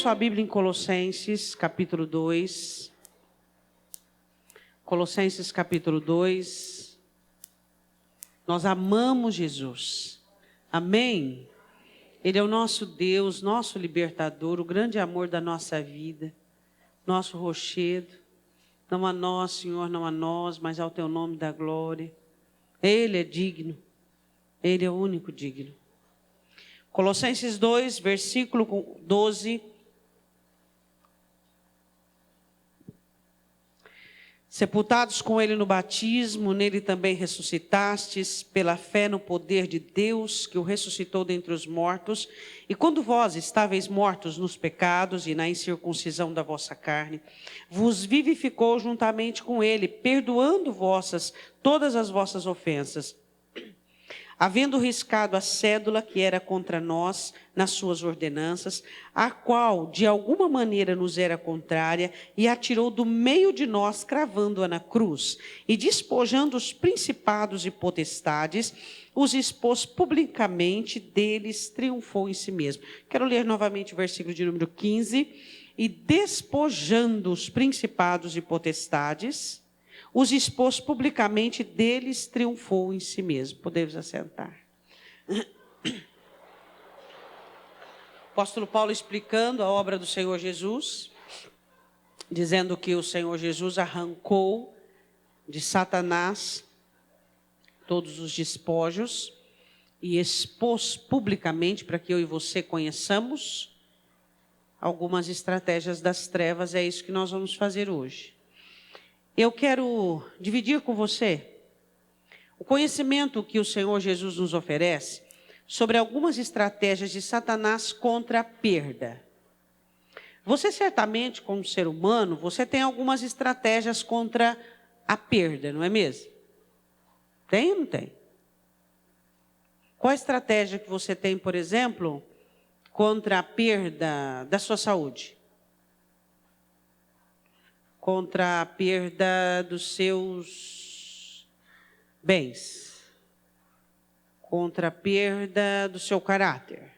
sua Bíblia em Colossenses, capítulo 2. Colossenses, capítulo 2. Nós amamos Jesus. Amém? Ele é o nosso Deus, nosso libertador, o grande amor da nossa vida, nosso rochedo. Não a nós, Senhor, não a nós, mas ao teu nome da glória. Ele é digno. Ele é o único digno. Colossenses 2, versículo 12. Sepultados com ele no batismo, nele também ressuscitastes, pela fé no poder de Deus, que o ressuscitou dentre os mortos. E quando vós estáveis mortos nos pecados e na incircuncisão da vossa carne, vos vivificou juntamente com ele, perdoando todas as vossas ofensas, havendo riscado a cédula que era contra nós nas suas ordenanças, a qual de alguma maneira nos era contrária, e atirou do meio de nós, cravando-a na cruz, e despojando os principados e potestades, os expôs publicamente, deles triunfou em si mesmo. Quero ler novamente o versículo de número 15. E despojando os principados e potestades, os expôs publicamente, deles triunfou em si mesmo. Podemos assentar. Apóstolo Paulo explicando a obra do Senhor Jesus, dizendo que o Senhor Jesus arrancou de Satanás todos os despojos e expôs publicamente, para que eu e você conheçamos algumas estratégias das trevas. É isso que nós vamos fazer hoje. Eu quero dividir com você o conhecimento que o Senhor Jesus nos oferece sobre algumas estratégias de Satanás contra a perda. Você certamente, como ser humano, você tem algumas estratégias contra a perda, não é mesmo? Tem ou não tem? Qual a estratégia que você tem, por exemplo, contra a perda da sua saúde? Contra a perda dos seus bens, contra a perda do seu caráter,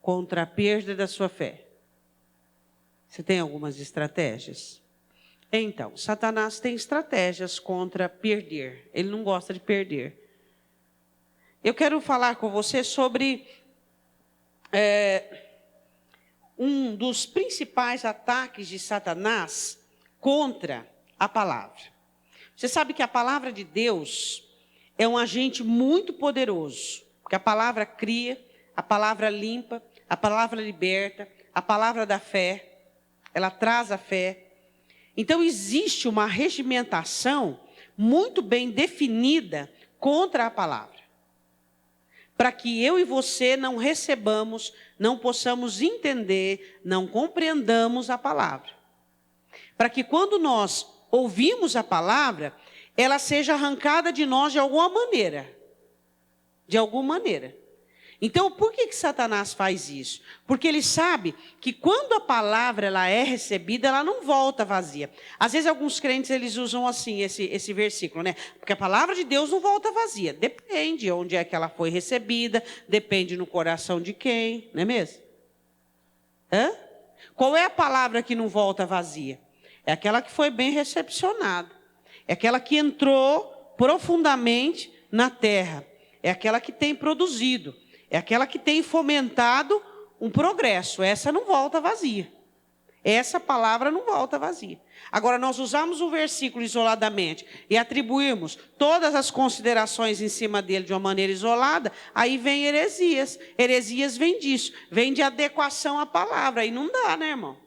contra a perda da sua fé. Você tem algumas estratégias? Então, Satanás tem estratégias contra perder. Ele não gosta de perder. Eu quero falar com você sobre um dos principais ataques de Satanás contra a palavra. Você sabe que a palavra de Deus é um agente muito poderoso, porque a palavra cria, a palavra limpa, a palavra liberta, a palavra da fé, ela traz a fé. Então existe uma regimentação muito bem definida contra a palavra, para que eu e você não recebamos, não possamos entender, não compreendamos a palavra. Para que quando nós ouvimos a palavra, ela seja arrancada de nós de alguma maneira. De alguma maneira. Então, por que Satanás faz isso? Porque ele sabe que quando a palavra ela é recebida, ela não volta vazia. Às vezes alguns crentes eles usam assim esse versículo, né? Porque a palavra de Deus não volta vazia. Depende onde é que ela foi recebida, depende no coração de quem, não é mesmo? Qual é a palavra que não volta vazia? É aquela que foi bem recepcionada. É aquela que entrou profundamente na terra. É aquela que tem produzido. É aquela que tem fomentado um progresso. Essa não volta vazia. Essa palavra não volta vazia. Agora, nós usamos o versículo isoladamente e atribuirmos todas as considerações em cima dele de uma maneira isolada, aí vem heresias. Heresias vem disso. Vem de adequação à palavra. Aí não dá, né, irmão?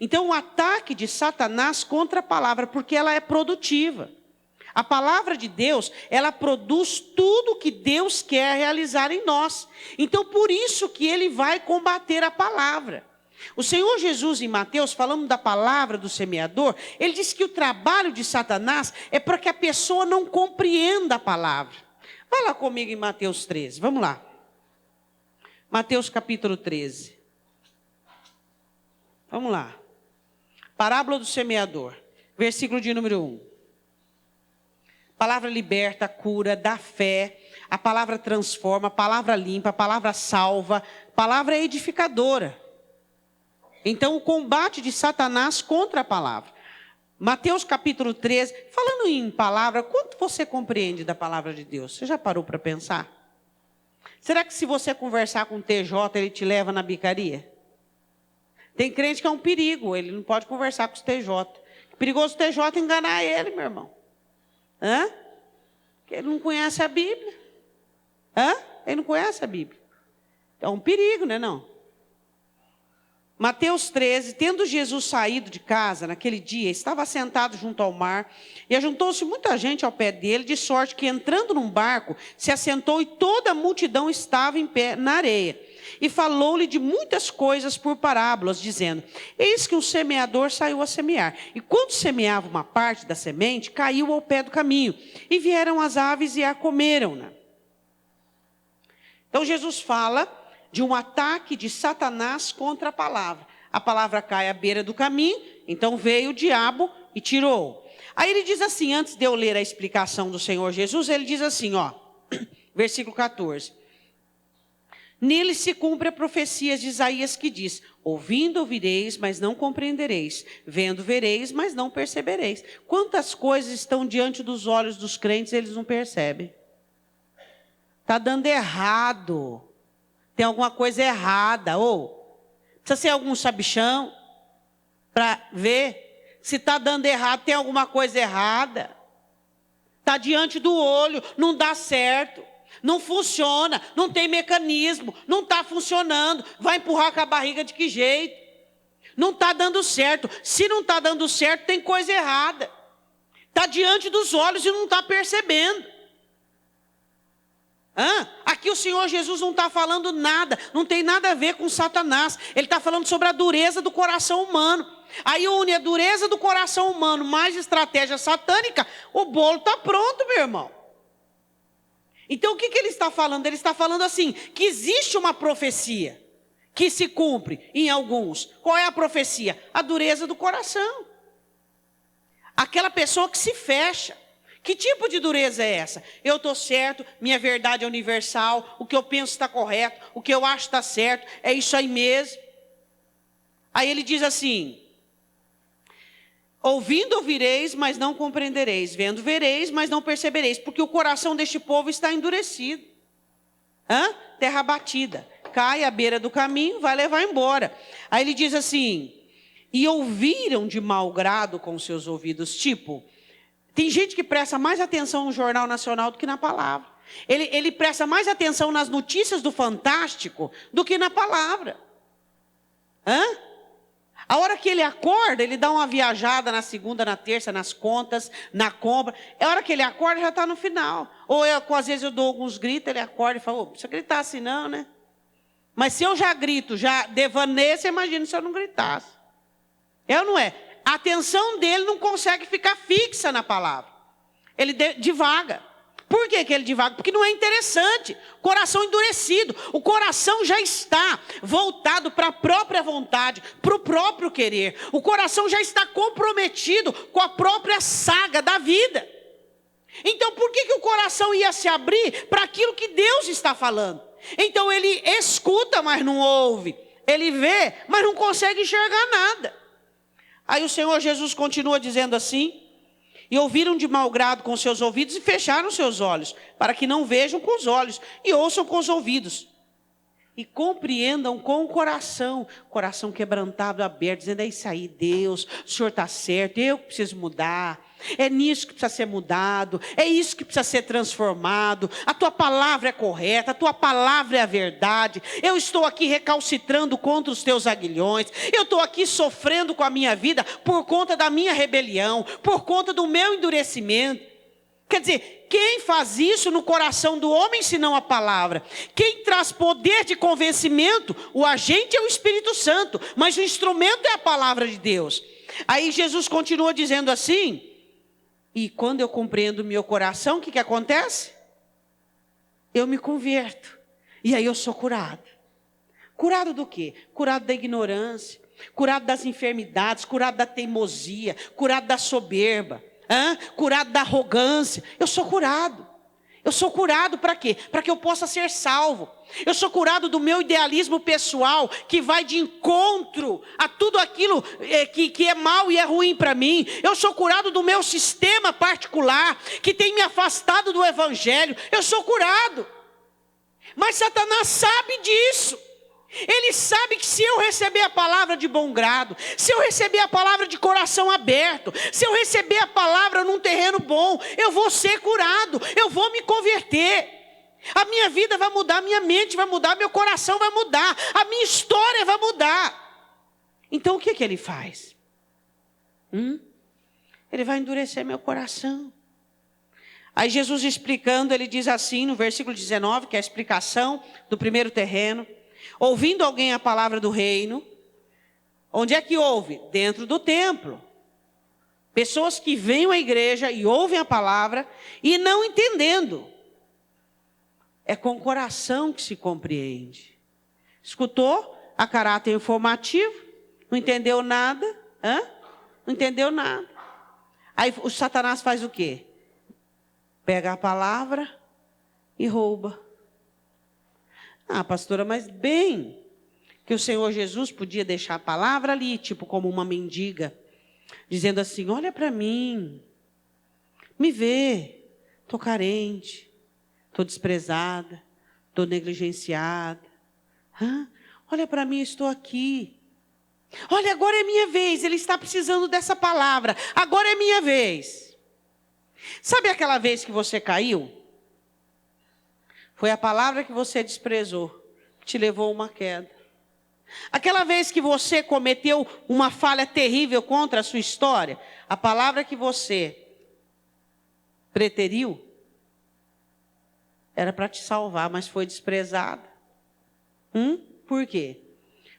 Então, o ataque de Satanás contra a palavra, porque ela é produtiva. A palavra de Deus, ela produz tudo que Deus quer realizar em nós. Então, por isso que ele vai combater a palavra. O Senhor Jesus, em Mateus, falando da palavra do semeador, ele disse que o trabalho de Satanás é para que a pessoa não compreenda a palavra. Vai lá comigo em Mateus 13, vamos lá. Mateus capítulo 13. Vamos lá. Parábola do semeador, versículo de número 1. A palavra liberta, cura, dá fé. A palavra transforma, a palavra limpa, a palavra salva. A palavra é edificadora. Então, o combate de Satanás contra a palavra. Mateus capítulo 13. Falando em palavra, quanto você compreende da palavra de Deus? Você já parou para pensar? Será que se você conversar com o TJ, ele te leva na bicaria? Tem crente que é um perigo, ele não pode conversar com os TJ. Perigoso o TJ enganar ele, meu irmão. Porque ele não conhece a Bíblia. Ele não conhece a Bíblia. É um perigo, né, não? Mateus 13, tendo Jesus saído de casa naquele dia, estava sentado junto ao mar, e ajuntou-se muita gente ao pé dele, de sorte que, entrando num barco, se assentou e toda a multidão estava em pé na areia. E falou-lhe de muitas coisas por parábolas, dizendo: eis que um semeador saiu a semear. E quando semeava uma parte da semente, caiu ao pé do caminho. E vieram as aves e a comeram-na. Então Jesus fala de um ataque de Satanás contra a palavra. A palavra cai à beira do caminho, então veio o diabo e tirou. Aí ele diz assim, antes de eu ler a explicação do Senhor Jesus, ele diz assim, versículo 14. Nele se cumpre a profecia de Isaías que diz: ouvindo ouvireis, mas não compreendereis. Vendo vereis, mas não percebereis. Quantas coisas estão diante dos olhos dos crentes, eles não percebem. Está dando errado. Tem alguma coisa errada. Precisa ser algum sabichão para ver se está dando errado, tem alguma coisa errada. Está diante do olho, não dá certo. Não funciona, não tem mecanismo, não está funcionando. Vai empurrar com a barriga de que jeito? Não está dando certo. Se não está dando certo, tem coisa errada. Está diante dos olhos e não está percebendo. Aqui o Senhor Jesus não está falando nada, não tem nada a ver com Satanás. Ele está falando sobre a dureza do coração humano. Aí une a dureza do coração humano mais estratégia satânica, o bolo está pronto, meu irmão. Então o que ele está falando? Ele está falando assim, que existe uma profecia que se cumpre em alguns. Qual é a profecia? A dureza do coração. Aquela pessoa que se fecha. Que tipo de dureza é essa? Eu estou certo, minha verdade é universal, o que eu penso está correto, o que eu acho está certo, é isso aí mesmo. Aí ele diz assim: ouvindo ouvireis, mas não compreendereis. Vendo vereis, mas não percebereis. Porque o coração deste povo está endurecido. Terra batida. Cai à beira do caminho, vai levar embora. Aí ele diz assim: e ouviram de mau grado com seus ouvidos. Tipo, tem gente que presta mais atenção no Jornal Nacional do que na palavra. Ele presta mais atenção nas notícias do Fantástico do que na palavra. A hora que ele acorda, ele dá uma viajada na segunda, na terça, nas contas, na compra. A hora que ele acorda, já está no final. Ou às vezes eu dou alguns gritos, ele acorda e fala: não precisa gritar assim não, né? Mas se eu já grito, já devaneio, você imagina se eu não gritasse. É ou não é? A atenção dele não consegue ficar fixa na palavra. Ele divaga. Por que ele divaga? Porque não é interessante. Coração endurecido. O coração já está voltado para a própria vontade, para o próprio querer. O coração já está comprometido com a própria saga da vida. Então por que o coração ia se abrir para aquilo que Deus está falando? Então ele escuta, mas não ouve. Ele vê, mas não consegue enxergar nada. Aí o Senhor Jesus continua dizendo assim: e ouviram de mau grado com seus ouvidos e fecharam seus olhos, para que não vejam com os olhos e ouçam com os ouvidos. E compreendam com o coração quebrantado, aberto, dizendo: é isso aí, Deus, o Senhor está certo, eu preciso mudar. É nisso que precisa ser mudado, é isso que precisa ser transformado. A tua palavra é correta, a tua palavra é a verdade. Eu estou aqui recalcitrando contra os teus aguilhões. Eu estou aqui sofrendo com a minha vida por conta da minha rebelião, por conta do meu endurecimento. Quer dizer, quem faz isso no coração do homem senão a palavra? Quem traz poder de convencimento? O agente é o Espírito Santo, mas o instrumento é a palavra de Deus. Aí Jesus continua dizendo assim: e quando eu compreendo o meu coração, o que acontece? Eu me converto. E aí eu sou curado. Curado do quê? Curado da ignorância, curado das enfermidades, curado da teimosia, curado da soberba. Curado da arrogância. Eu sou curado. Eu sou curado para quê? Para que eu possa ser salvo. Eu sou curado do meu idealismo pessoal, que vai de encontro a tudo aquilo que é mal e é ruim para mim. Eu sou curado do meu sistema particular, que tem me afastado do evangelho. Eu sou curado. Mas Satanás sabe disso. Ele sabe que se eu receber a palavra de bom grado, se eu receber a palavra de coração aberto, se eu receber a palavra num terreno bom, eu vou ser curado, eu vou me converter. A minha vida vai mudar, a minha mente vai mudar, meu coração vai mudar, a minha história vai mudar. Então o que ele faz? Ele vai endurecer meu coração. Aí Jesus explicando, ele diz assim no versículo 19, que é a explicação do primeiro terreno. Ouvindo alguém a palavra do reino, onde é que ouve? Dentro do templo. Pessoas que vêm à igreja e ouvem a palavra e não entendendo. É com o coração que se compreende. Escutou a caráter informativo, não entendeu nada, não entendeu nada. Aí o Satanás faz o quê? Pega a palavra e rouba. Ah, pastora, mas bem que o Senhor Jesus podia deixar a palavra ali, tipo como uma mendiga, dizendo assim, olha para mim, me vê, estou carente, estou desprezada, estou negligenciada. Olha para mim, estou aqui. Olha, agora é minha vez, ele está precisando dessa palavra, agora é minha vez. Sabe aquela vez que você caiu? Foi a palavra que você desprezou, que te levou a uma queda. Aquela vez que você cometeu uma falha terrível contra a sua história, a palavra que você preteriu, era para te salvar, mas foi desprezada. Por quê?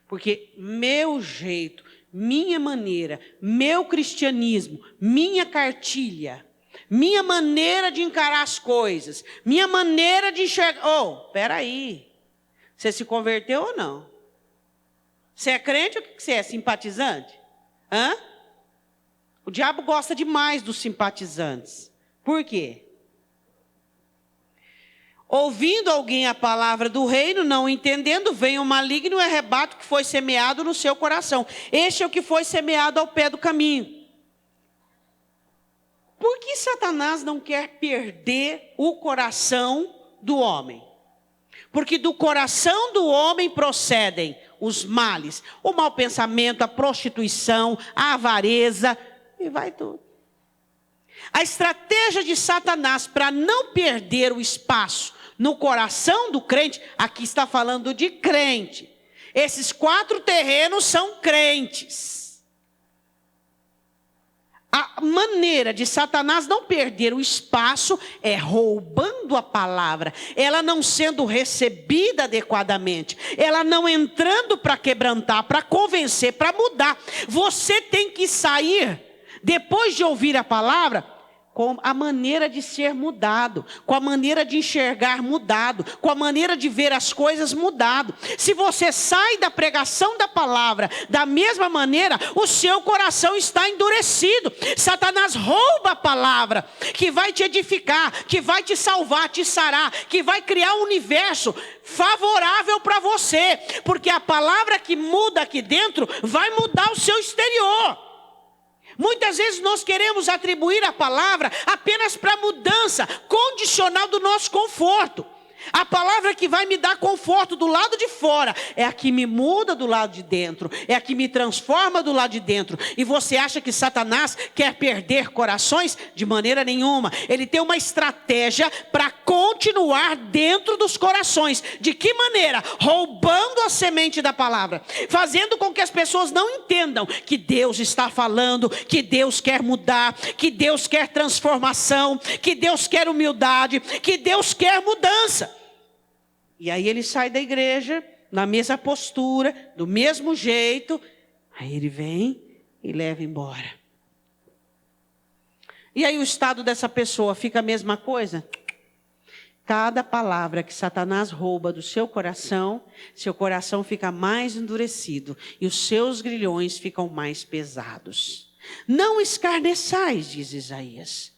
Porque meu jeito, minha maneira, meu cristianismo, minha cartilha, minha maneira de encarar as coisas, minha maneira de enxergar. Peraí, você se converteu ou não? Você é crente ou que você é? Simpatizante? O diabo gosta demais dos simpatizantes. Por quê? Ouvindo alguém a palavra do reino, não entendendo, vem o maligno e arrebata o que foi semeado no seu coração. Este é o que foi semeado ao pé do caminho. Por que Satanás não quer perder o coração do homem? Porque do coração do homem procedem os males, o mau pensamento, a prostituição, a avareza, e vai tudo. A estratégia de Satanás para não perder o espaço no coração do crente, aqui está falando de crente. Esses 4 terrenos são crentes. A maneira de Satanás não perder o espaço é roubando a palavra, ela não sendo recebida adequadamente, ela não entrando para quebrantar, para convencer, para mudar. Você tem que sair, depois de ouvir a palavra, com a maneira de ser mudado, com a maneira de enxergar mudado, com a maneira de ver as coisas mudado. Se você sai da pregação da palavra da mesma maneira, o seu coração está endurecido. Satanás rouba a palavra que vai te edificar, que vai te salvar, te sarar, que vai criar um universo favorável para você, porque a palavra que muda aqui dentro vai mudar o seu exterior. Muitas vezes nós queremos atribuir a palavra apenas para mudança condicional do nosso conforto. A palavra que vai me dar conforto do lado de fora é a que me muda do lado de dentro, é a que me transforma do lado de dentro. E você acha que Satanás quer perder corações? De maneira nenhuma. Ele tem uma estratégia para continuar dentro dos corações. De que maneira? Roubando a semente da palavra, fazendo com que as pessoas não entendam que Deus está falando, que Deus quer mudar, que Deus quer transformação, que Deus quer humildade, que Deus quer mudança. E aí ele sai da igreja, na mesma postura, do mesmo jeito. Aí ele vem e leva embora. E aí o estado dessa pessoa fica a mesma coisa? Cada palavra que Satanás rouba do seu coração fica mais endurecido. E os seus grilhões ficam mais pesados. Não escarneçais, diz Isaías.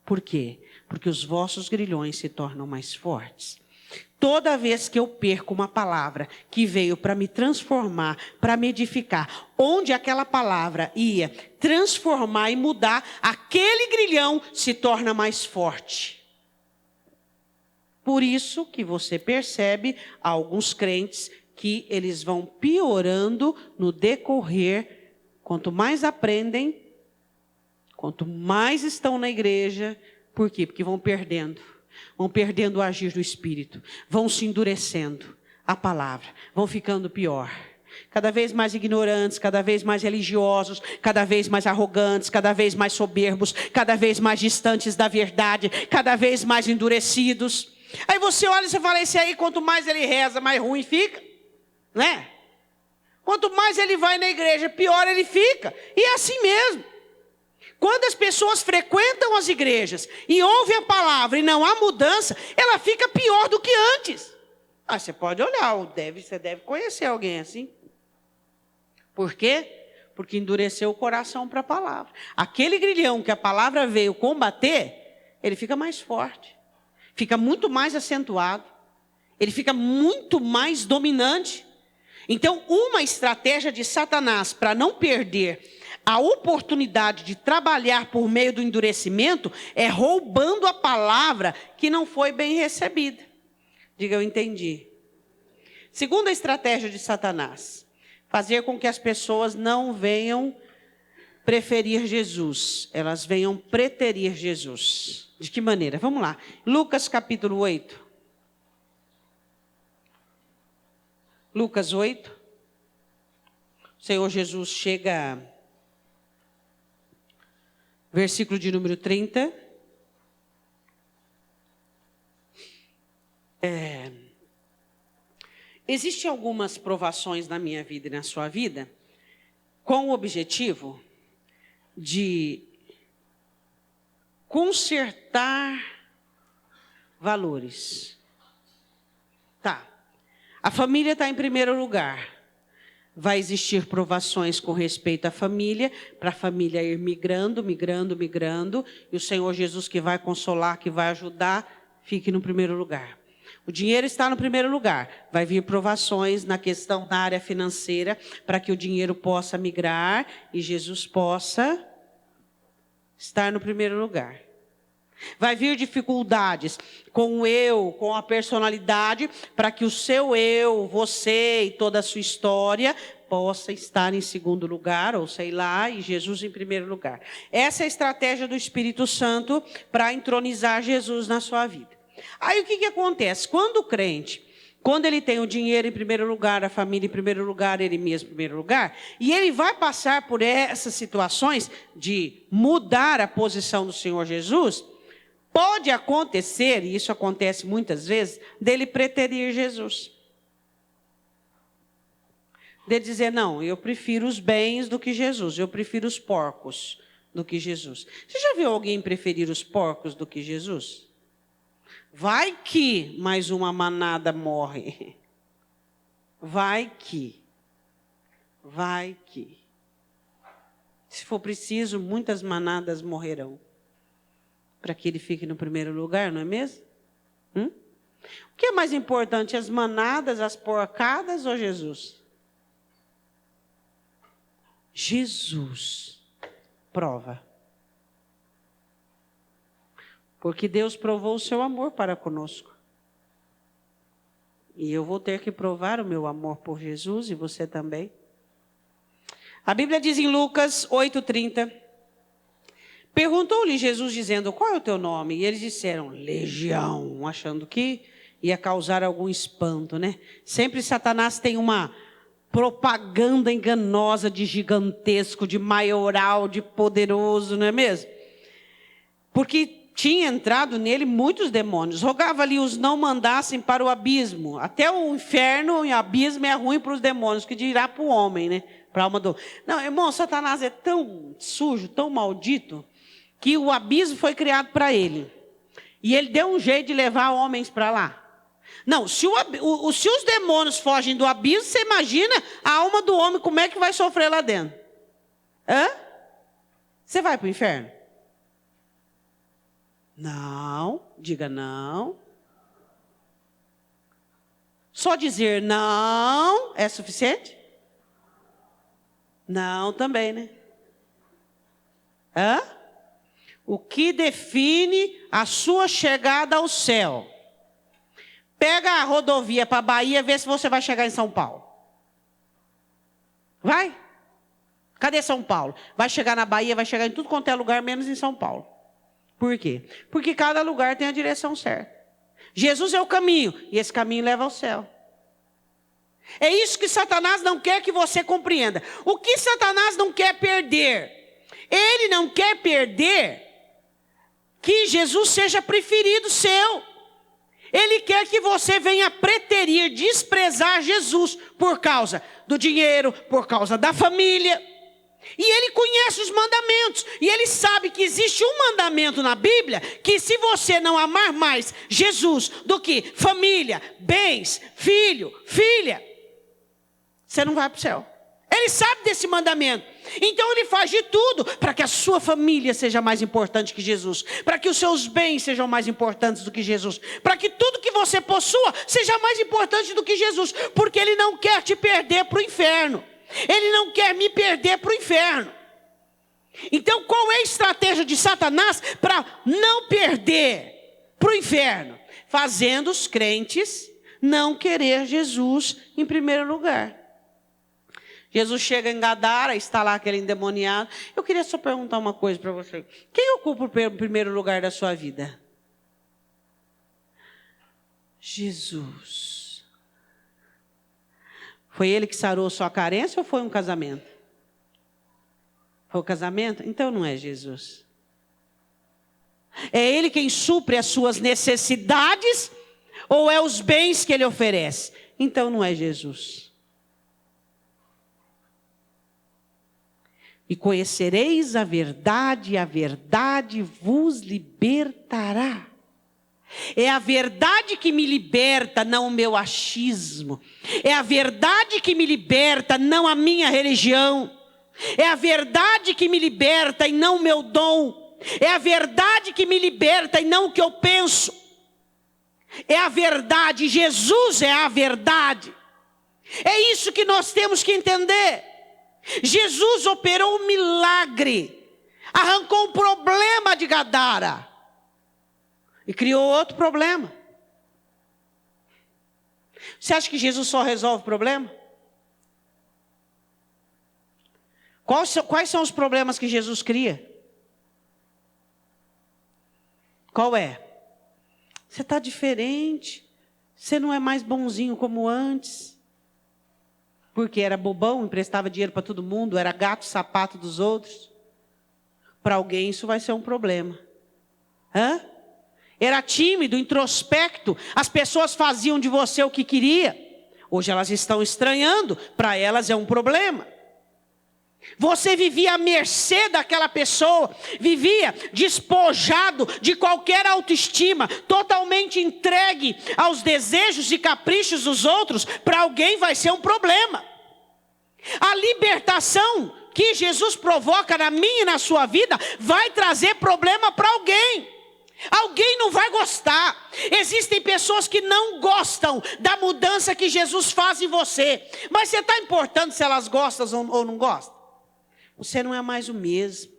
Por quê? Porque os vossos grilhões se tornam mais fortes. Toda vez que eu perco uma palavra que veio para me transformar, para me edificar, onde aquela palavra ia transformar e mudar, aquele grilhão se torna mais forte. Por isso que você percebe alguns crentes que eles vão piorando no decorrer, quanto mais aprendem, quanto mais estão na igreja. Por quê? Porque vão perdendo o agir do Espírito, vão se endurecendo a palavra, vão ficando pior. Cada vez mais ignorantes, cada vez mais religiosos, cada vez mais arrogantes, cada vez mais soberbos, cada vez mais distantes da verdade, cada vez mais endurecidos. Aí você olha e você fala, esse aí, quanto mais ele reza, mais ruim fica, né? Quanto mais ele vai na igreja, pior ele fica. E é assim mesmo. Quando as pessoas frequentam as igrejas e ouvem a palavra e não há mudança, ela fica pior do que antes. Ah, você pode olhar, você deve conhecer alguém assim. Por quê? Porque endureceu o coração para a palavra. Aquele grilhão que a palavra veio combater, ele fica mais forte. Fica muito mais acentuado. Ele fica muito mais dominante. Então, uma estratégia de Satanás para não perder a oportunidade de trabalhar por meio do endurecimento é roubando a palavra que não foi bem recebida. Diga, eu entendi. Segunda estratégia de Satanás: fazer com que as pessoas não venham preferir Jesus, elas venham preterir Jesus. De que maneira? Vamos lá. Lucas capítulo 8. Lucas 8. O Senhor Jesus chega, versículo de número 30. Existem algumas provações na minha vida e na sua vida, com o objetivo de consertar valores. Tá. A família está em primeiro lugar. Vai existir provações com respeito à família, para a família ir migrando, e o Senhor Jesus, que vai consolar, que vai ajudar, fique no primeiro lugar. O dinheiro está no primeiro lugar. Vai vir provações na questão da área financeira, para que o dinheiro possa migrar e Jesus possa estar no primeiro lugar. Vai vir dificuldades com o eu, com a personalidade, para que o seu eu, você e toda a sua história possa estar em segundo lugar, ou sei lá, e Jesus em primeiro lugar. Essa é a estratégia do Espírito Santo para entronizar Jesus na sua vida. Aí o que acontece? Quando o crente, quando ele tem o dinheiro em primeiro lugar, a família em primeiro lugar, ele mesmo em primeiro lugar, e ele vai passar por essas situações de mudar a posição do Senhor Jesus, pode acontecer, e isso acontece muitas vezes, dele preterir Jesus. De dizer, não, eu prefiro os bens do que Jesus, eu prefiro os porcos do que Jesus. Você já viu alguém preferir os porcos do que Jesus? Vai que mais uma manada morre. Vai que. Se for preciso, muitas manadas morrerão, para que ele fique no primeiro lugar, não é mesmo? O que é mais importante, as manadas, as porcadas ou Jesus? Jesus prova. Porque Deus provou o seu amor para conosco. E eu vou ter que provar o meu amor por Jesus e você também. A Bíblia diz em Lucas 8:30, perguntou-lhe Jesus dizendo, qual é o teu nome? E eles disseram, Legião, achando que ia causar algum espanto, né? Sempre Satanás tem uma propaganda enganosa de gigantesco, de maioral, de poderoso, não é mesmo? Porque tinha entrado nele muitos demônios. Rogava-lhe os não mandassem para o abismo. Até o inferno e o abismo é ruim para os demônios, que dirá para o homem, né? Para a alma do... Não, irmão, Satanás é tão sujo, tão maldito, que o abismo foi criado para ele. E ele deu um jeito de levar homens para lá. Não, se os demônios fogem do abismo, você imagina a alma do homem, como é que vai sofrer lá dentro? Você vai para o inferno? Não, diga não. Só dizer não é suficiente? Não também, né? Hã? O que define a sua chegada ao céu? Pega a rodovia para a Bahia e vê se você vai chegar em São Paulo. Vai? Cadê São Paulo? Vai chegar na Bahia, vai chegar em tudo quanto é lugar, menos em São Paulo. Por quê? Porque cada lugar tem a direção certa. Jesus é o caminho, e esse caminho leva ao céu. É isso que Satanás não quer que você compreenda. O que Satanás não quer perder? Ele não quer perder que Jesus seja preferido seu. Ele quer que você venha preterir, desprezar Jesus por causa do dinheiro, por causa da família. E ele conhece os mandamentos. E ele sabe que existe um mandamento na Bíblia que se você não amar mais Jesus do que família, bens, filho, filha, você não vai para o céu. Ele sabe desse mandamento. Então ele faz de tudo para que a sua família seja mais importante que Jesus. Para que os seus bens sejam mais importantes do que Jesus. Para que tudo que você possua seja mais importante do que Jesus. Porque ele não quer te perder para o inferno. Ele não quer me perder para o inferno. Então qual é a estratégia de Satanás para não perder para o inferno? Fazendo os crentes não querer Jesus em primeiro lugar. Jesus chega em Gadara, está lá aquele endemoniado. Eu queria só perguntar uma coisa para você. Quem ocupa o primeiro lugar da sua vida? Jesus. Foi ele que sarou sua carência ou foi um casamento? Foi o casamento? Então não é Jesus. É ele quem supre as suas necessidades ou é os bens que ele oferece? Então não é Jesus. E conhecereis a verdade vos libertará. É a verdade que me liberta, não o meu achismo. É a verdade que me liberta, não a minha religião. É a verdade que me liberta e não o meu dom. É a verdade que me liberta e não o que eu penso. É a verdade, Jesus é a verdade. É isso que nós temos que entender. Jesus operou um milagre, arrancou um problema de Gadara e criou outro problema. Você acha que Jesus só resolve o problema? Quais são os problemas que Jesus cria? Qual é? Você está diferente, você não é mais bonzinho como antes. Porque era bobão, emprestava dinheiro para todo mundo, era gato, sapato dos outros. Para alguém isso vai ser um problema. Hã? Era tímido, introspecto, as pessoas faziam de você o que queria. Hoje elas estão estranhando, para elas é um problema. Você vivia à mercê daquela pessoa, vivia despojado de qualquer autoestima, totalmente entregue aos desejos e caprichos dos outros, para alguém vai ser um problema. A libertação que Jesus provoca na minha e na sua vida vai trazer problema para alguém. Alguém não vai gostar. Existem pessoas que não gostam da mudança que Jesus faz em você, mas você está importando se elas gostam ou não gostam? Você não é mais o mesmo.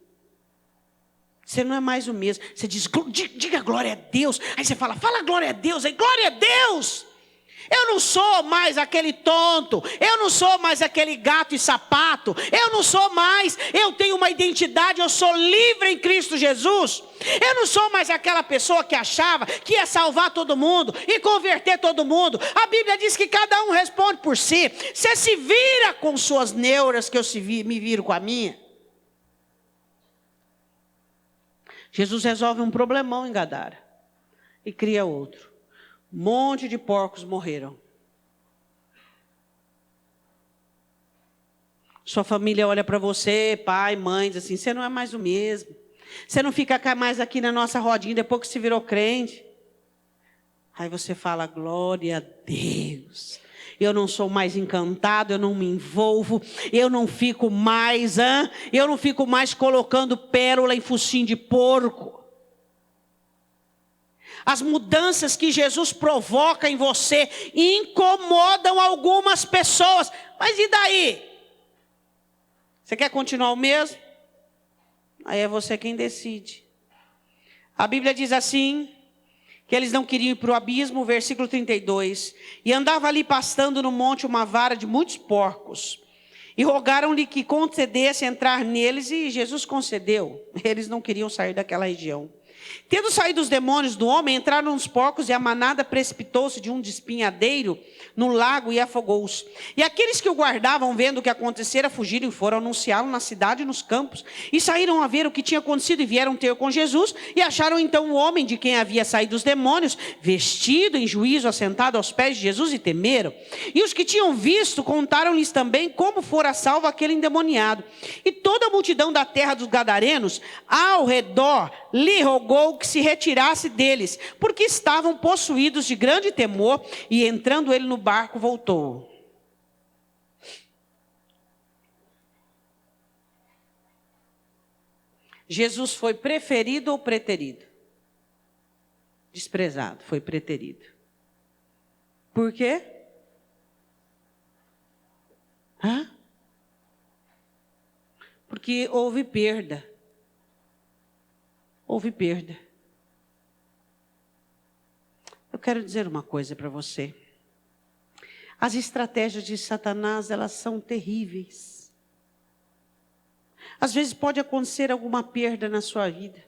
Você não é mais o mesmo. Você diz, diga glória a Deus. Aí você fala glória a Deus. Aí, glória a Deus. Eu não sou mais aquele tonto. Eu não sou mais aquele gato e sapato. Eu não sou mais. Eu tenho uma identidade. Eu sou livre em Cristo Jesus. Eu não sou mais aquela pessoa que achava que ia salvar todo mundo e converter todo mundo. A Bíblia diz que cada um responde por si. Você se vira com suas neuras, que eu me viro com a minha. Jesus resolve um problemão em Gadara e cria outro. Um monte de porcos morreram. Sua família olha para você, pai, mãe, diz assim, você não é mais o mesmo. Você não fica mais aqui na nossa rodinha depois que se virou crente. Aí você fala, glória a Deus. Eu não sou mais encantado, eu não me envolvo, eu não fico mais colocando pérola em focinho de porco. As mudanças que Jesus provoca em você incomodam algumas pessoas. Mas e daí? Você quer continuar o mesmo? Aí é você quem decide. A Bíblia diz assim, que eles não queriam ir para o abismo, versículo 32. E andava ali pastando no monte uma vara de muitos porcos. E rogaram-lhe que concedesse entrar neles, e Jesus concedeu. Eles não queriam sair daquela região. Tendo saído os demônios do homem, entraram nos porcos, e a manada precipitou-se de um despenhadeiro no lago e afogou-os. E aqueles que o guardavam, vendo o que acontecera, fugiram e foram anunciá-lo na cidade e nos campos. E saíram a ver o que tinha acontecido e vieram ter com Jesus. E acharam então o homem de quem havia saído os demônios, vestido em juízo, assentado aos pés de Jesus, e temeram. E os que tinham visto, contaram-lhes também como fora salvo aquele endemoniado. E toda a multidão da terra dos Gadarenos, ao redor, lhe rogou que se retirasse deles, porque estavam possuídos de grande temor, e entrando ele no barco, voltou. Jesus foi preferido ou preterido? Desprezado, foi preterido. Por quê? Porque houve perda. Houve perda. Eu quero dizer uma coisa para você. As estratégias de Satanás, elas são terríveis. Às vezes pode acontecer alguma perda na sua vida.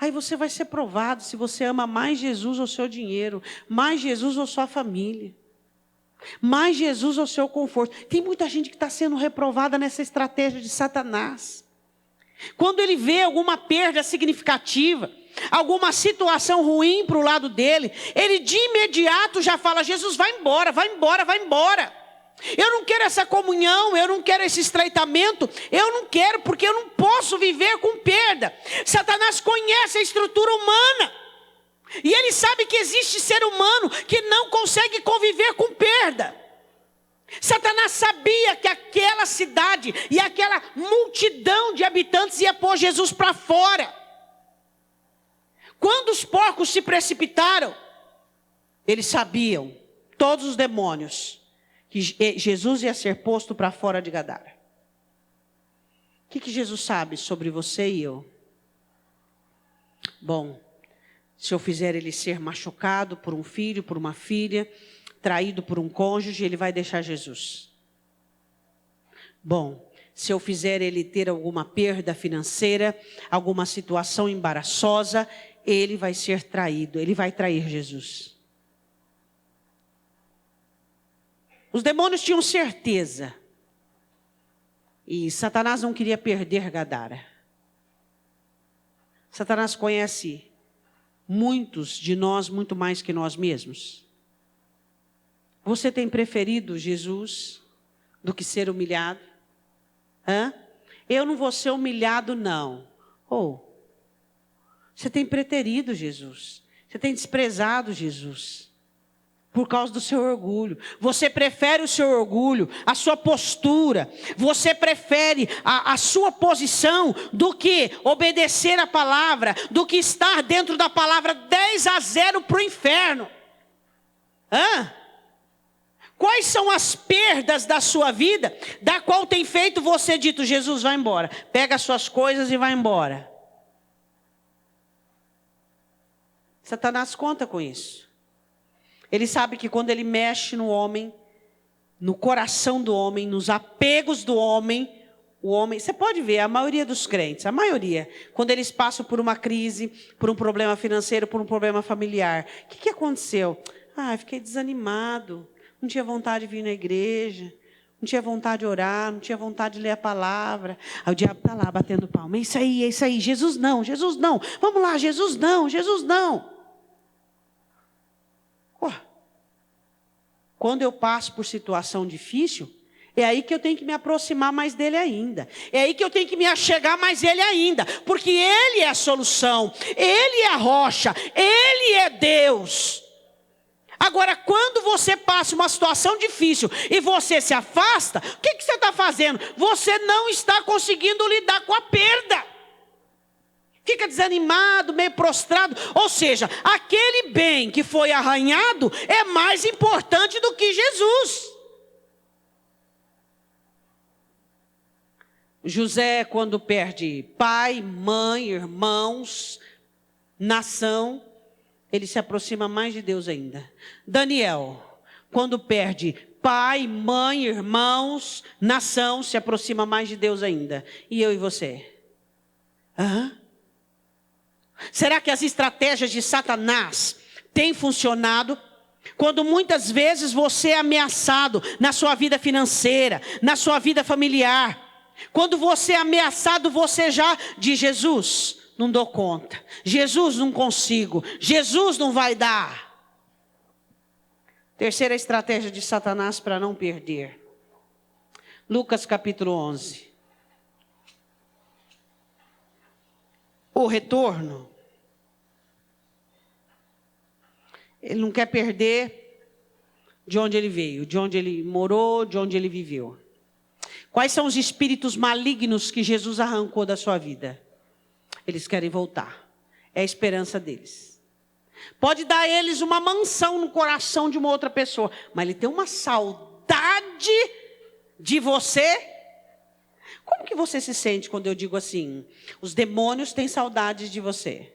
Aí você vai ser provado se você ama mais Jesus ou seu dinheiro, mais Jesus ou sua família, mais Jesus ou seu conforto. Tem muita gente que está sendo reprovada nessa estratégia de Satanás. Quando ele vê alguma perda significativa, alguma situação ruim para o lado dele, ele de imediato já fala: Jesus, vai embora, vai embora, vai embora. Eu não quero essa comunhão, eu não quero esse estreitamento, eu não quero, porque eu não posso viver com perda. Satanás conhece a estrutura humana, e ele sabe que existe ser humano que não consegue conviver com perda. Satanás sabia que aquela cidade e aquela multidão de habitantes ia pôr Jesus para fora. Quando os porcos se precipitaram, eles sabiam, todos os demônios, que Jesus ia ser posto para fora de Gadara. O que Jesus sabe sobre você e eu? Bom, se eu fizer ele ser machucado por um filho, por uma filha, traído por um cônjuge, ele vai deixar Jesus. Bom, se eu fizer ele ter alguma perda financeira, alguma situação embaraçosa, ele vai ser traído, ele vai trair Jesus. Os demônios tinham certeza. E Satanás não queria perder Gadara. Satanás conhece muitos de nós muito mais que nós mesmos. Você tem preferido Jesus do que ser humilhado? Eu não vou ser humilhado, não. Você tem preterido Jesus. Você tem desprezado Jesus. Por causa do seu orgulho. Você prefere o seu orgulho, a sua postura. Você prefere a sua posição do que obedecer a palavra, do que estar dentro da palavra 10-0 para o inferno. Quais são as perdas da sua vida, da qual tem feito você dito: Jesus, vai embora. Pega as suas coisas e vai embora. Satanás conta com isso. Ele sabe que quando ele mexe no homem, no coração do homem, nos apegos do homem, o homem... Você pode ver, a maioria dos crentes, a maioria, quando eles passam por uma crise, por um problema financeiro, por um problema familiar. O que aconteceu? Fiquei desanimado. Não tinha vontade de vir na igreja, não tinha vontade de orar, não tinha vontade de ler a palavra. Aí o diabo está lá batendo palma. É isso aí, Jesus não, Jesus não. Vamos lá, Jesus não, Jesus não. Quando eu passo por situação difícil, é aí que eu tenho que me aproximar mais dele ainda. É aí que eu tenho que me achegar mais ele ainda. Porque ele é a solução, ele é a rocha, ele é Deus. Agora, quando você passa uma situação difícil e você se afasta, o que você está fazendo? Você não está conseguindo lidar com a perda. Fica desanimado, meio prostrado. Ou seja, aquele bem que foi arranhado é mais importante do que Jesus. José, quando perde pai, mãe, irmãos, nação, ele se aproxima mais de Deus ainda. Daniel, quando perde pai, mãe, irmãos, nação, se aproxima mais de Deus ainda. E eu e você? Será que as estratégias de Satanás têm funcionado? Quando muitas vezes você é ameaçado na sua vida financeira, na sua vida familiar. Quando você é ameaçado, você já diz: Jesus, não dou conta. Jesus, não consigo. Jesus não vai dar. Terceira estratégia de Satanás para não perder. Lucas capítulo 11. O retorno. Ele não quer perder de onde ele veio, de onde ele morou, de onde ele viveu. Quais são os espíritos malignos que Jesus arrancou da sua vida? Eles querem voltar. É a esperança deles. Pode dar a eles uma mansão no coração de uma outra pessoa, mas ele tem uma saudade de você. Como que você se sente quando eu digo assim? Os demônios têm saudades de você.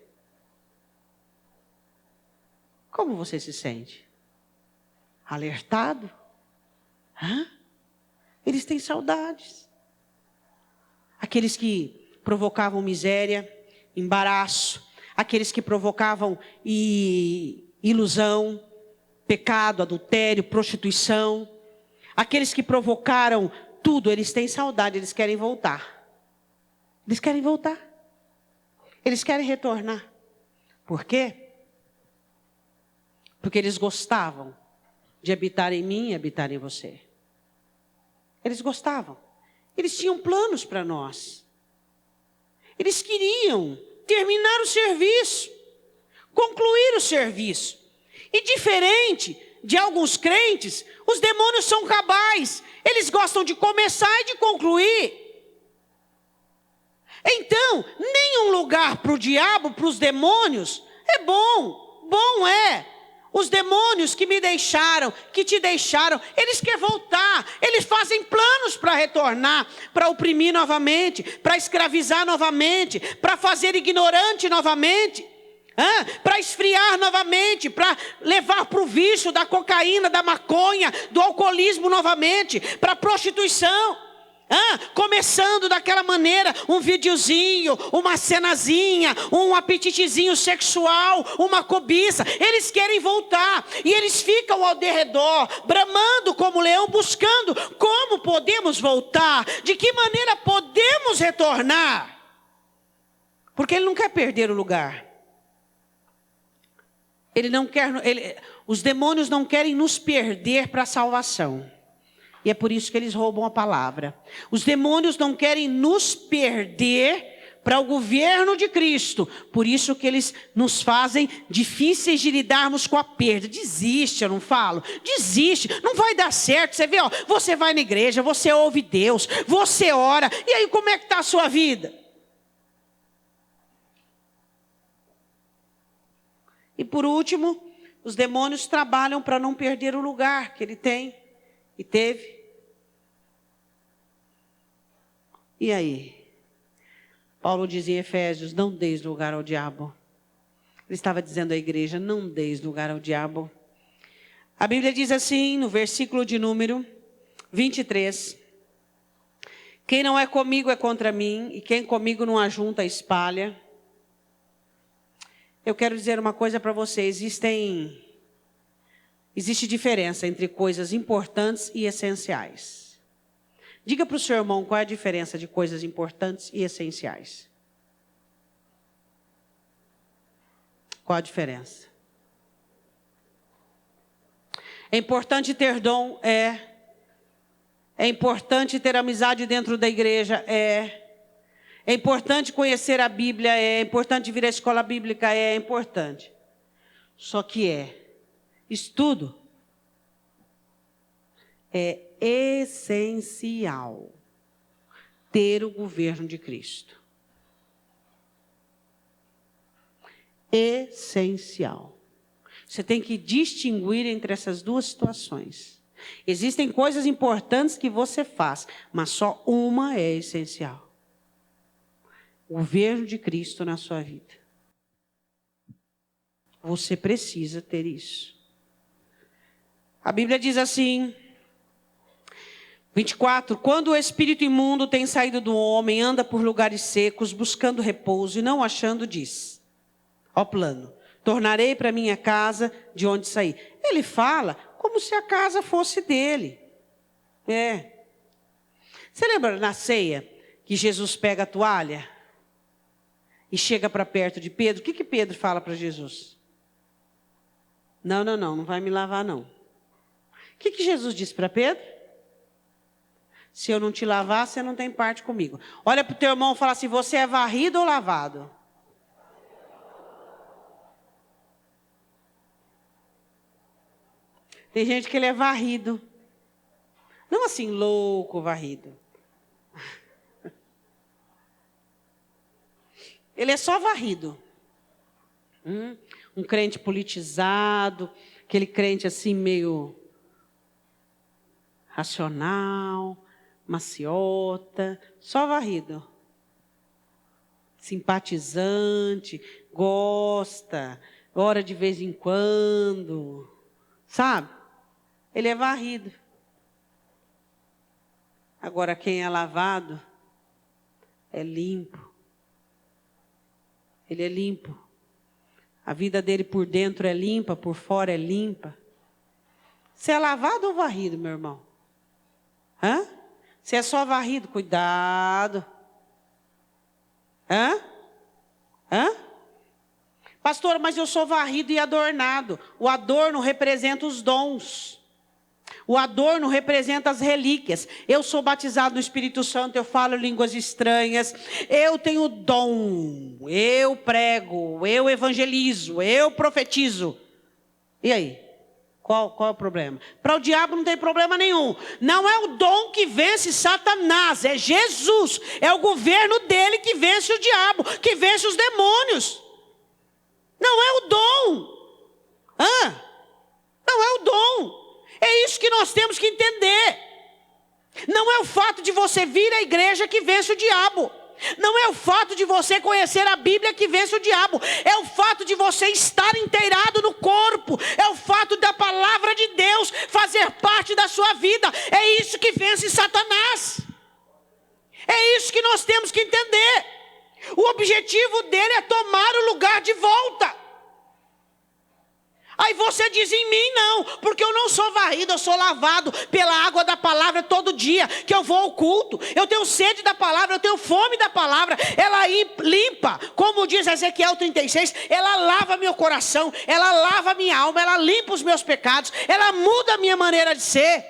Como você se sente? Alertado? Eles têm saudades. Aqueles que provocavam miséria, embaraço, aqueles que provocavam ilusão, pecado, adultério, prostituição, aqueles que provocaram tudo, eles têm saudade, eles querem voltar. Eles querem voltar. Eles querem retornar. Por quê? Porque eles gostavam de habitar em mim e habitar em você. Eles gostavam. Eles tinham planos para nós. Eles queriam terminar o serviço, concluir o serviço. E diferente de alguns crentes, os demônios são cabais. Eles gostam de começar e de concluir. Então, nenhum lugar para o diabo, para os demônios, é bom. Bom é. Os demônios que me deixaram, que te deixaram, eles querem voltar. Eles fazem planos para retornar, para oprimir novamente, para escravizar novamente, para fazer ignorante novamente, para esfriar novamente, para levar para o vício da cocaína, da maconha, do alcoolismo novamente, para a prostituição. Começando daquela maneira, um videozinho, uma cenazinha, um apetitezinho sexual, uma cobiça. Eles querem voltar e eles ficam ao derredor, bramando como leão, buscando como podemos voltar, de que maneira podemos retornar, porque ele não quer perder o lugar. Ele não quer, os demônios não querem nos perder para a salvação. E é por isso que eles roubam a palavra. Os demônios não querem nos perder para o governo de Cristo. Por isso que eles nos fazem difíceis de lidarmos com a perda. Desiste, eu não falo. Desiste, não vai dar certo. Você vê, você vai na igreja, você ouve Deus, você ora. E aí como é que está a sua vida? E por último, os demônios trabalham para não perder o lugar que ele tem e teve. E aí? Paulo diz em Efésios: não deis lugar ao diabo. Ele estava dizendo à igreja: não deis lugar ao diabo. A Bíblia diz assim, no versículo de número 23. Quem não é comigo é contra mim, e quem comigo não ajunta, espalha. Eu quero dizer uma coisa para você: existe diferença entre coisas importantes e essenciais. Diga para o seu irmão qual é a diferença de coisas importantes e essenciais. Qual a diferença? É importante ter dom? É. É importante ter amizade dentro da igreja? É. É importante conhecer a Bíblia? É importante vir à escola bíblica? É importante. Só que Isso tudo é essencial ter o governo de Cristo. Essencial. Você tem que distinguir entre essas duas situações. Existem coisas importantes que você faz, mas só uma é essencial. O governo de Cristo na sua vida. Você precisa ter isso. A Bíblia diz assim, 24, quando o espírito imundo tem saído do homem, anda por lugares secos, buscando repouso e não achando, diz, ó plano, tornarei para minha casa de onde saí. Ele fala como se a casa fosse dele. Você lembra na ceia que Jesus pega a toalha e chega para perto de Pedro? O que Pedro fala para Jesus? Não vai me lavar não. O que Jesus disse para Pedro? Se eu não te lavar, você não tem parte comigo. Olha para o teu irmão e fala assim, você é varrido ou lavado? Tem gente que ele é varrido. Não assim, louco, varrido. Ele é só varrido. Um crente politizado, aquele crente assim meio racional, maciota, só varrido. Simpatizante, gosta, ora de vez em quando, sabe? Ele é varrido. Agora quem é lavado é limpo. Ele é limpo. A vida dele por dentro é limpa, por fora é limpa. Você é lavado ou varrido, meu irmão? Você é só varrido? Cuidado. Pastor, mas eu sou varrido e adornado. O adorno representa os dons. O adorno representa as relíquias. Eu sou batizado no Espírito Santo, eu falo línguas estranhas, eu tenho dom, eu prego, eu evangelizo, eu profetizo. E aí? Qual é o problema? Para o diabo não tem problema nenhum. Não é o dom que vence Satanás, é Jesus. É o governo dele que vence o diabo, que vence os demônios. Não é o dom. Não é o dom. É isso que nós temos que entender. Não é o fato de você vir à igreja que vence o diabo. Não é o fato de você conhecer a Bíblia que vence o diabo. É o fato de você estar inteirado no corpo. É o fato da palavra de Deus fazer parte da sua vida. É isso que vence Satanás. É isso que nós temos que entender. O objetivo dele é tomar o lugar de volta. Aí você diz em mim não, porque eu não sou varrido, eu sou lavado pela água da palavra todo dia, que eu vou ao culto, eu tenho sede da palavra, eu tenho fome da palavra, ela limpa, como diz Ezequiel 36, ela lava meu coração, ela lava minha alma, ela limpa os meus pecados, ela muda a minha maneira de ser.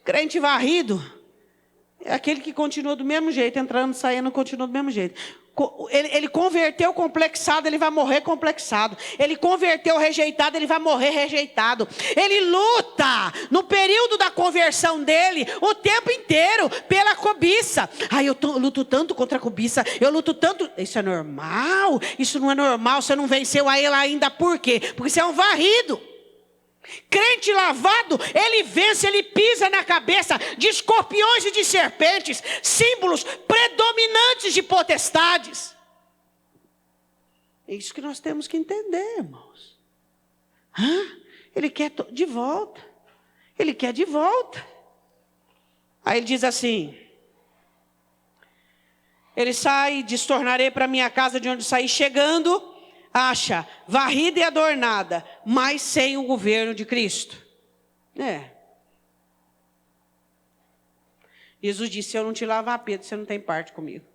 Crente varrido é aquele que continua do mesmo jeito, entrando, saindo, continua do mesmo jeito. Ele converteu complexado, ele vai morrer complexado. Ele converteu rejeitado, ele vai morrer rejeitado. Ele luta no período da conversão dele o tempo inteiro pela cobiça. Eu luto tanto contra a cobiça, eu luto tanto. Isso é normal? Isso não é normal, você não venceu a ela ainda. Por quê? Porque você é um varrido. Crente lavado, ele vence, ele pisa na cabeça de escorpiões e de serpentes, símbolos predominantes de potestades. É isso que nós temos que entender, irmãos. Ele quer de volta. Ele quer de volta. Aí ele diz assim, ele sai, diz, tornarei para minha casa de onde saí, chegando, acha varrida e adornada, mas sem o governo de Cristo. Jesus disse, se eu não te lavar, Pedro, você não tem parte comigo.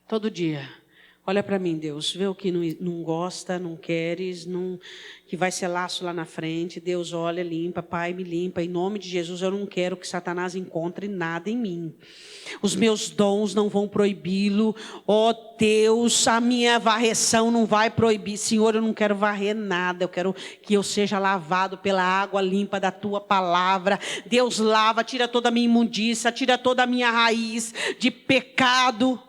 Todo dia, Olha para mim, Deus, vê o que não gosta, não queres, que vai ser laço lá na frente. Deus, olha, limpa, Pai, me limpa. Em nome de Jesus, eu não quero que Satanás encontre nada em mim. Os meus dons não vão proibi-lo. Ó Deus, a minha varreção não vai proibir. Senhor, eu não quero varrer nada. Eu quero que eu seja lavado pela água limpa da Tua palavra. Deus, lava, tira toda a minha imundícia, tira toda a minha raiz de pecado.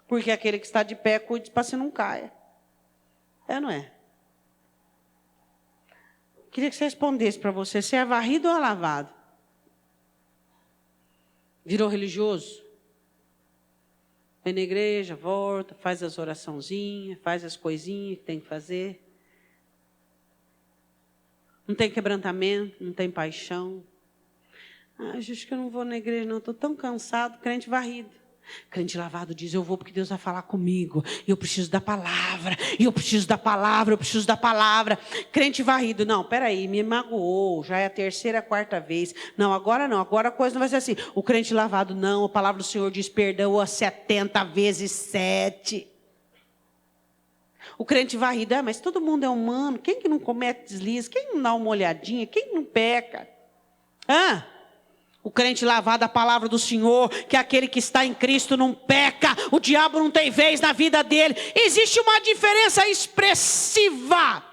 Porque aquele que está de pé, cuide para que não caia. É ou não é? Queria que você respondesse para você, se é varrido ou é lavado? Virou religioso? Vem na igreja, volta, faz as oraçãozinhas, faz as coisinhas que tem que fazer. Não tem quebrantamento, não tem paixão. Acho que eu não vou na igreja não, estou tão cansado, crente varrido. Crente lavado diz, eu vou porque Deus vai falar comigo. E eu preciso da palavra. E eu preciso da palavra, eu preciso da palavra. Crente varrido, não, peraí, me magoou. Já é a terceira, quarta vez. Não, agora a coisa não vai ser assim. O crente lavado, não, a palavra do Senhor diz perdão a 70 vezes 7. O crente varrido, mas todo mundo é humano. Quem que não comete deslize? Quem não dá uma olhadinha? Quem não peca? O crente lavado, a palavra do Senhor, que aquele que está em Cristo não peca, o diabo não tem vez na vida dele. Existe uma diferença expressiva,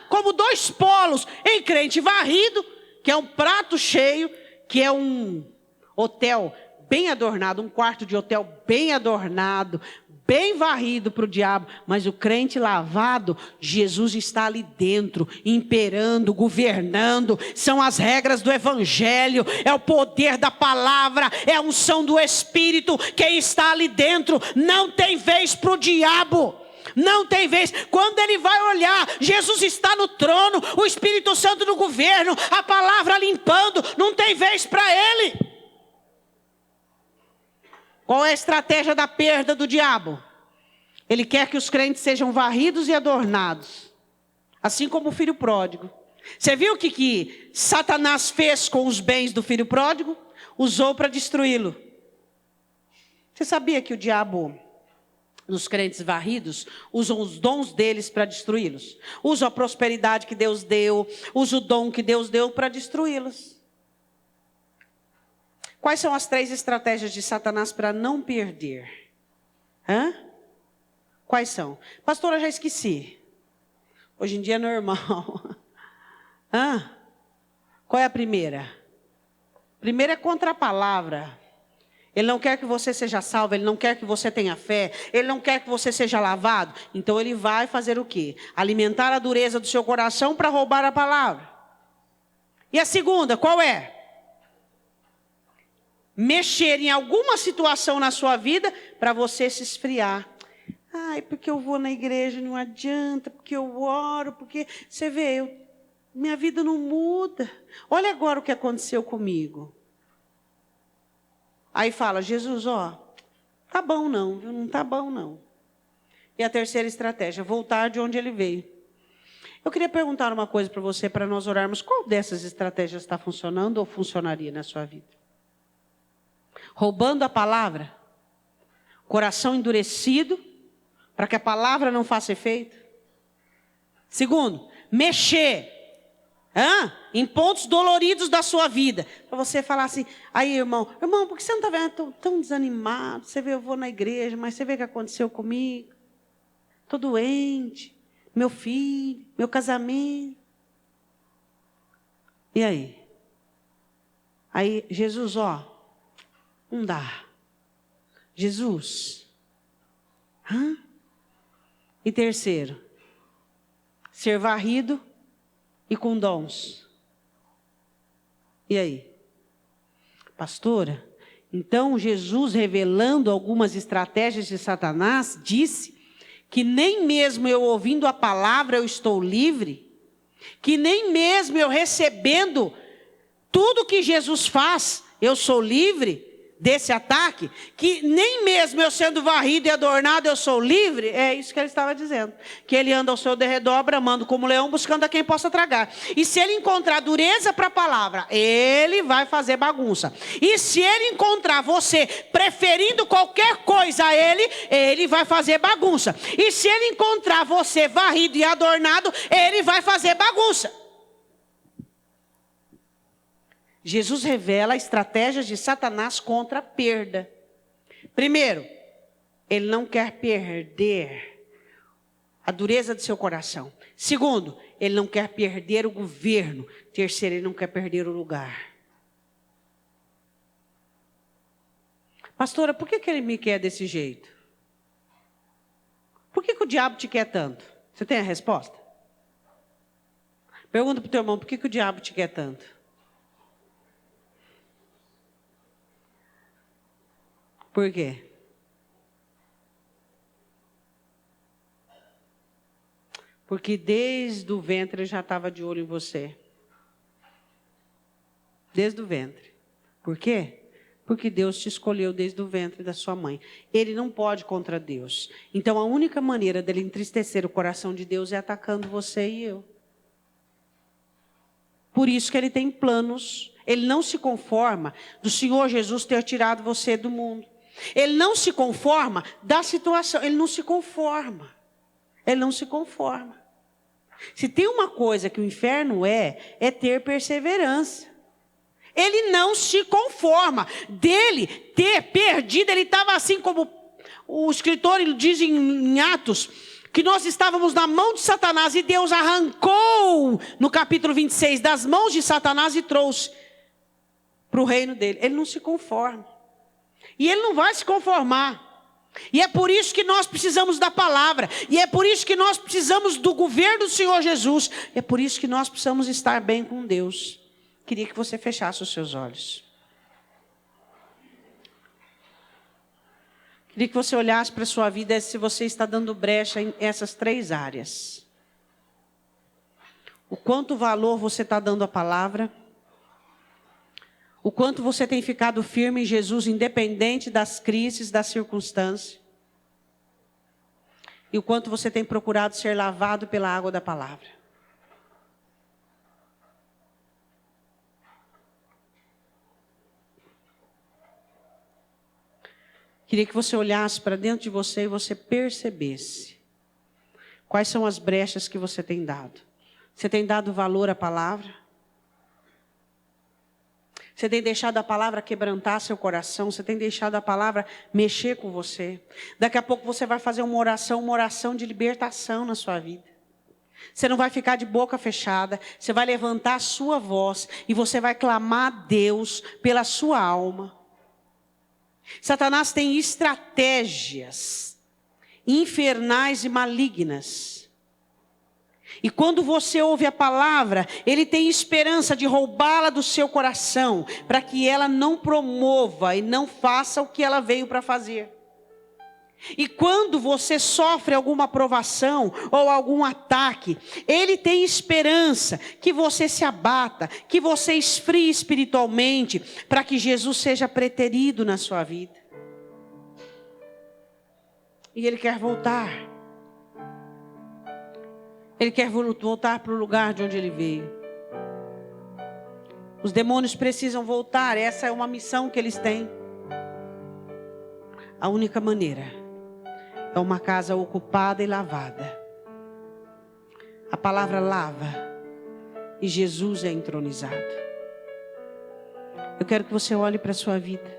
como dois polos, em crente varrido, que é um prato cheio, que é um hotel bem adornado, um quarto de hotel bem adornado, bem varrido para o diabo, mas o crente lavado, Jesus está ali dentro, imperando, governando, são as regras do evangelho, é o poder da palavra, é a unção do Espírito, quem está ali dentro, não tem vez para o diabo. Não tem vez, quando ele vai olhar, Jesus está no trono, o Espírito Santo no governo, a palavra limpando, não tem vez para ele. Qual é a estratégia da perda do diabo? Ele quer que os crentes sejam varridos e adornados. Assim como o filho pródigo. Você viu o que Satanás fez com os bens do filho pródigo? Usou para destruí-lo. Você sabia que o diabo, nos crentes varridos, usam os dons deles para destruí-los? Usa a prosperidade que Deus deu, usa o dom que Deus deu para destruí-los. Quais são as 3 estratégias de Satanás para não perder? Quais são? Pastora, já esqueci. Hoje em dia é normal. Qual é a primeira? Primeira é contra a palavra. Ele não quer que você seja salvo, ele não quer que você tenha fé, ele não quer que você seja lavado. Então ele vai fazer o quê? Alimentar a dureza do seu coração para roubar a palavra. E a segunda, qual é? Mexer em alguma situação na sua vida para você se esfriar. Porque eu vou na igreja, não adianta, porque eu oro, porque... Você vê, minha vida não muda. Olha agora o que aconteceu comigo. Aí fala, Jesus, tá bom não, viu? Não tá bom não. E a terceira estratégia, voltar de onde ele veio. Eu queria perguntar uma coisa para você, para nós orarmos. Qual dessas estratégias está funcionando ou funcionaria na sua vida? Roubando a palavra, coração endurecido, para que a palavra não faça efeito. Segundo, mexer em pontos doloridos da sua vida. Para você falar assim, aí irmão, por que você não está vendo tão desanimado? Você vê, eu vou na igreja, mas você vê o que aconteceu comigo? Estou doente, meu filho, meu casamento. E aí? Aí, Jesus, não dá. Jesus. E terceiro, ser varrido e com dons. E aí? Pastora, então Jesus, revelando algumas estratégias de Satanás, disse que nem mesmo eu ouvindo a palavra eu estou livre, que nem mesmo eu recebendo tudo que Jesus faz, eu sou livre. desse ataque, que nem mesmo eu sendo varrido e adornado eu sou livre, é isso que ele estava dizendo. Que ele anda ao seu derredor, bramando como leão, buscando a quem possa tragar. E se ele encontrar dureza para a palavra, ele vai fazer bagunça. E se ele encontrar você preferindo qualquer coisa a ele, ele vai fazer bagunça. E se ele encontrar você varrido e adornado, ele vai fazer bagunça. Jesus revela estratégias de Satanás contra a perda. Primeiro, ele não quer perder a dureza de seu coração. Segundo, ele não quer perder o governo. Terceiro, ele não quer perder o lugar. Pastora, por que ele me quer desse jeito? Por que o diabo te quer tanto? Você tem a resposta? Pergunta para o teu irmão, por que o diabo te quer tanto? Por quê? Porque desde o ventre ele já estava de olho em você. Desde o ventre. Por quê? Porque Deus te escolheu desde o ventre da sua mãe. Ele não pode contra Deus. Então a única maneira dele entristecer o coração de Deus é atacando você e eu. Por isso que ele tem planos. Ele não se conforma do Senhor Jesus ter tirado você do mundo. Ele não se conforma da situação. Ele não se conforma. Ele não se conforma. Se tem uma coisa que o inferno é ter perseverança. Ele não se conforma. Dele ter perdido, ele estava assim como o escritor diz em Atos, que nós estávamos na mão de Satanás e Deus arrancou, no capítulo 26, das mãos de Satanás e trouxe para o reino dele. Ele não se conforma. E ele não vai se conformar. E é por isso que nós precisamos da palavra. E é por isso que nós precisamos do governo do Senhor Jesus. E é por isso que nós precisamos estar bem com Deus. Queria que você fechasse os seus olhos. Queria que você olhasse para a sua vida se você está dando brecha em essas 3 áreas. O quanto valor você está dando à palavra. O quanto você tem ficado firme em Jesus, independente das crises, das circunstâncias. E o quanto você tem procurado ser lavado pela água da palavra. Queria que você olhasse para dentro de você e você percebesse quais são as brechas que você tem dado. Você tem dado valor à palavra? Você tem deixado a palavra quebrantar seu coração. Você tem deixado a palavra mexer com você. Daqui a pouco você vai fazer uma oração de libertação na sua vida. Você não vai ficar de boca fechada. Você vai levantar a sua voz e você vai clamar a Deus pela sua alma. Satanás tem estratégias infernais e malignas. E quando você ouve a palavra, ele tem esperança de roubá-la do seu coração, para que ela não promova e não faça o que ela veio para fazer. E quando você sofre alguma provação ou algum ataque, ele tem esperança que você se abata, que você esfrie espiritualmente, para que Jesus seja preterido na sua vida. E ele quer voltar. Ele quer voltar para o lugar de onde ele veio. Os demônios precisam voltar. Essa é uma missão que eles têm. A única maneira é uma casa ocupada e lavada. A palavra lava. E Jesus é entronizado. Eu quero que você olhe para a sua vida.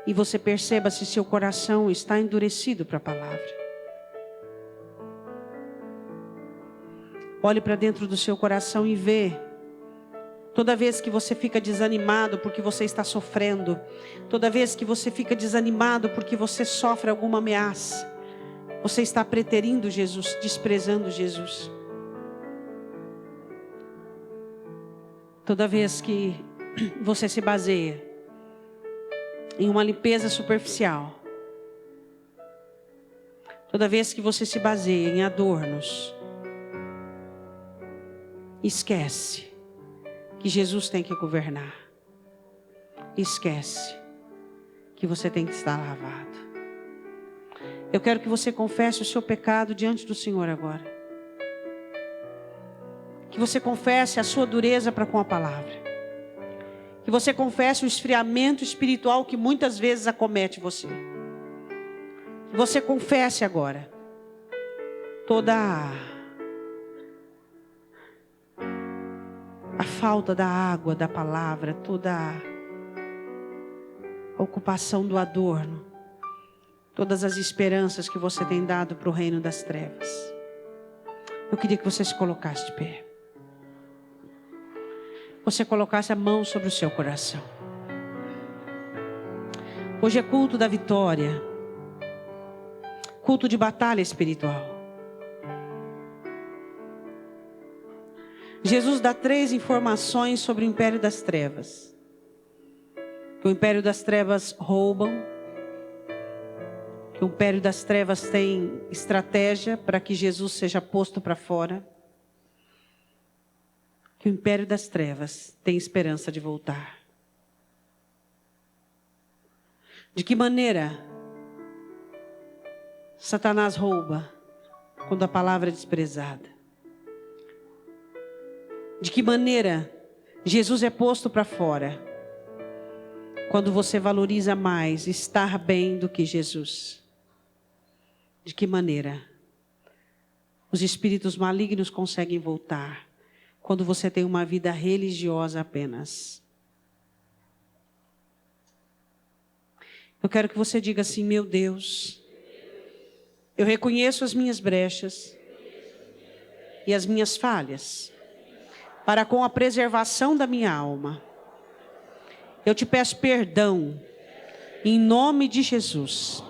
E você perceba se seu coração está endurecido para a palavra. Olhe para dentro do seu coração e vê. Toda vez que você fica desanimado porque você está sofrendo. Toda vez que você fica desanimado porque você sofre alguma ameaça. Você está preterindo Jesus, desprezando Jesus. Toda vez que você se baseia em uma limpeza superficial. Toda vez que você se baseia em adornos. Esquece que Jesus tem que governar. esquece que você tem que estar lavado. Eu quero que você confesse o seu pecado diante do Senhor agora. Que você confesse a sua dureza para com a palavra. Que você confesse o esfriamento espiritual que muitas vezes acomete você. Que você confesse agora toda a falta da água, da palavra, toda a ocupação do adorno, todas as esperanças que você tem dado para o reino das trevas. Eu queria que você se colocasse de pé. Você colocasse a mão sobre o seu coração. Hoje é culto da vitória. Culto de batalha espiritual. Jesus dá 3 informações sobre o império das trevas. Que o império das trevas roubam. Que o império das trevas tem estratégia para que Jesus seja posto para fora. Que o império das trevas tem esperança de voltar. De que maneira Satanás rouba quando a palavra é desprezada? De que maneira Jesus é posto para fora quando você valoriza mais estar bem do que Jesus? De que maneira os espíritos malignos conseguem voltar quando você tem uma vida religiosa apenas? Eu quero que você diga assim: meu Deus, eu reconheço as minhas brechas e as minhas falhas para com a preservação da minha alma. Eu te peço perdão em nome de Jesus.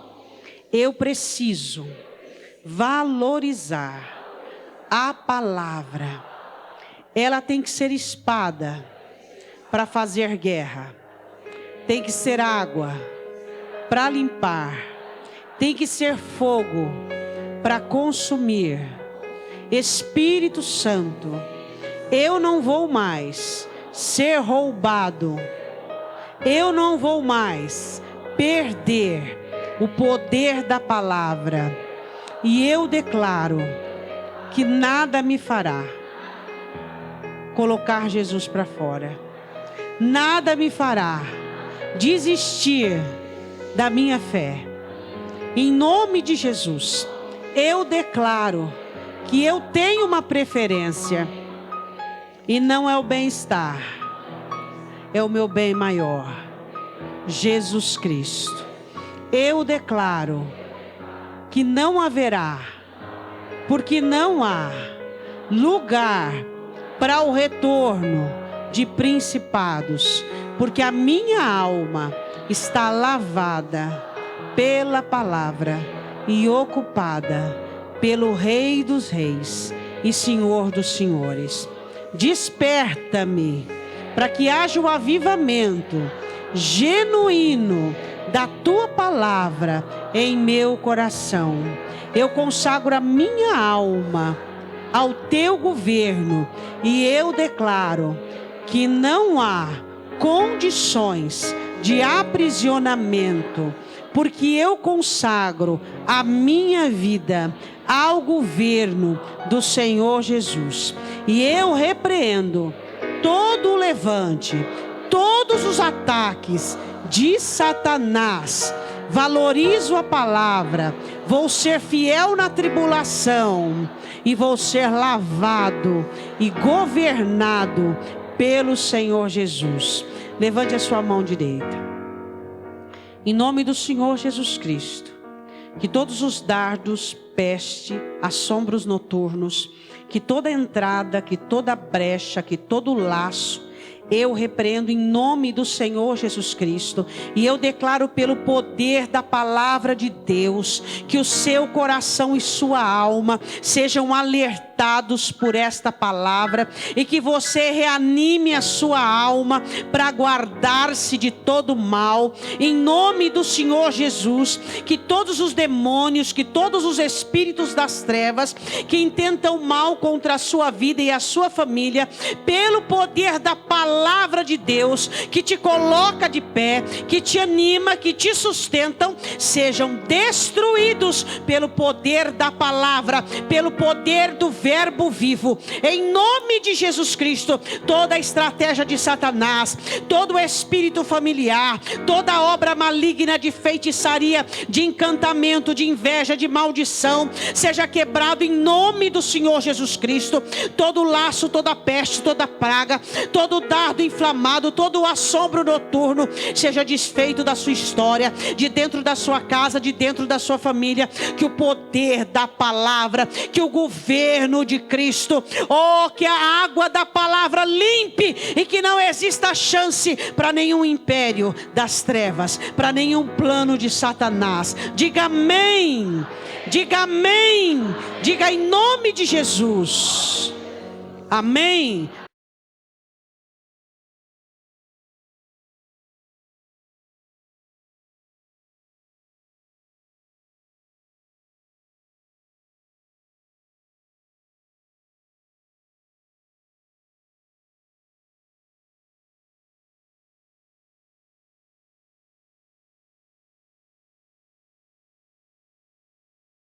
Eu preciso valorizar a palavra. Ela tem que ser espada para fazer guerra. Tem que ser água para limpar. Tem que ser fogo para consumir. Espírito Santo, eu não vou mais ser roubado. Eu não vou mais perder o poder da palavra. E eu declaro que nada me fará colocar Jesus para fora. Nada me fará desistir da minha fé. Em nome de Jesus, eu declaro que eu tenho uma preferência. E não é o bem-estar, é o meu bem maior, Jesus Cristo. Eu declaro que não haverá, porque não há lugar para o retorno de principados, porque a minha alma está lavada pela palavra e ocupada pelo Rei dos Reis e Senhor dos Senhores. Desperta-me para que haja o avivamento genuíno da tua palavra em meu coração. Eu consagro a minha alma ao teu governo e eu declaro que não há condições de aprisionamento, porque eu consagro a minha vida ao governo do Senhor Jesus. E eu repreendo todo o levante, todos os ataques de Satanás. Valorizo a palavra, vou ser fiel na tribulação e vou ser lavado e governado pelo Senhor Jesus. Levante a sua mão direita. Em nome do Senhor Jesus Cristo, que todos os dardos, peste, assombros noturnos, que toda entrada, que toda brecha, que todo laço, eu repreendo em nome do Senhor Jesus Cristo. E eu declaro pelo poder da palavra de Deus, que o seu coração e sua alma sejam alertados impactados por esta palavra e que você reanime a sua alma para guardar-se de todo mal, em nome do Senhor Jesus. Que todos os demônios, que todos os espíritos das trevas que intentam mal contra a sua vida e a sua família, pelo poder da palavra de Deus, que te coloca de pé, que te anima, que te sustentam, sejam destruídos pelo poder da palavra, pelo poder do verbo vivo, em nome de Jesus Cristo. Toda a estratégia de Satanás, todo o espírito familiar, toda obra maligna de feitiçaria, de encantamento, de inveja, de maldição, seja quebrado em nome do Senhor Jesus Cristo. Todo laço, toda peste, toda praga, todo dardo inflamado, todo assombro noturno, seja desfeito da sua história, de dentro da sua casa, de dentro da sua família. Que o poder da palavra, que o governo de Cristo, que a água da palavra limpe e que não exista chance para nenhum império das trevas, para nenhum plano de Satanás. Diga amém, diga amém, diga em nome de Jesus, amém.